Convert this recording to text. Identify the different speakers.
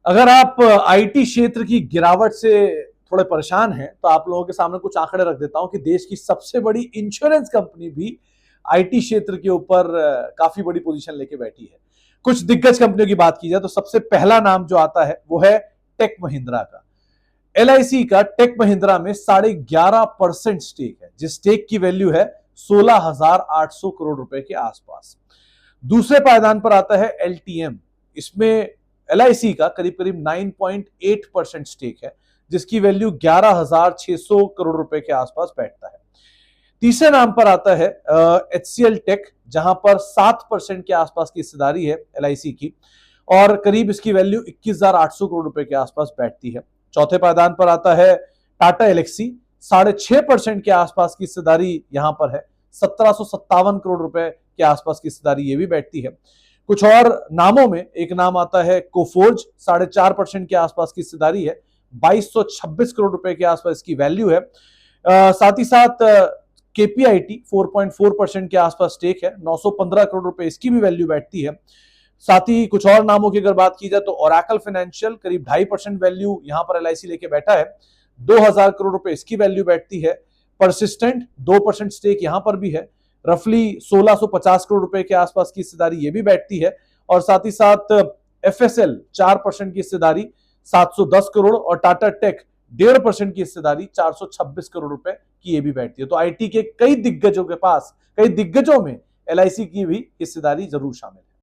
Speaker 1: अगर आप आईटी क्षेत्र की गिरावट से थोड़े परेशान हैं तो आप लोगों के सामने कुछ आंकड़े रख देता हूं कि देश की सबसे बड़ी इंश्योरेंस कंपनी भी आईटी क्षेत्र के ऊपर काफी बड़ी पोजीशन लेके बैठी है। कुछ दिग्गज कंपनियों की बात की जाए तो सबसे पहला नाम जो आता है वो है टेक महिंद्रा का। एलआईसी का टेक महिंद्रा में 11.5% स्टेक है, जिस स्टेक की वैल्यू है 16,800 करोड़ रुपए के आसपास। दूसरे पायदान पर आता है एलटीएम। इसमें एलआईसी का करीब करीब 9.8% स्टेक है, जिसकी वैल्यू 11,600 करोड़ रुपए के आसपास बैठता है। तीसरे नाम पर आता है एचसीएल टेक, जहां पर 7% के आसपास की हिस्सेदारी है एलआईसी की और करीब इसकी वैल्यू 21,800 करोड़ रुपए के आसपास बैठती है। चौथे पायदान पर आता है टाटा एलेक्सी, 6.5% के आसपास की हिस्सेदारी यहां पर है, 1757 करोड़ रुपए के आसपास की हिस्सेदारी ये भी बैठती है। कुछ और नामों में एक नाम आता है कोफोर्ज, 4.5% के आसपास की हिस्सेदारी है, 2226 करोड़ रुपए के आसपास इसकी वैल्यू है। साथ ही साथ केपीआईटी 4.4% के आसपास स्टेक है, 915 करोड़ रुपए इसकी भी वैल्यू बैठती है। साथ ही कुछ और नामों की अगर बात की जाए तो ओरेकल फाइनेंशियल करीब 2.5% वैल्यू यहां पर एलआईसी लेके बैठा है, 2000 करोड़ रुपए इसकी वैल्यू बैठती है। परसिस्टेंट 2% स्टेक यहां पर भी है, रफली 1650 करोड़ रुपए के आसपास की हिस्सेदारी ये भी बैठती है। और साथ ही साथ एफएसएल 4% की हिस्सेदारी 710 करोड़ और टाटा टेक 1.5% की हिस्सेदारी 426 करोड़ रुपए की ये भी बैठती है। तो आईटी के कई दिग्गजों के पास, कई दिग्गजों में एलआईसी की भी हिस्सेदारी जरूर शामिल है।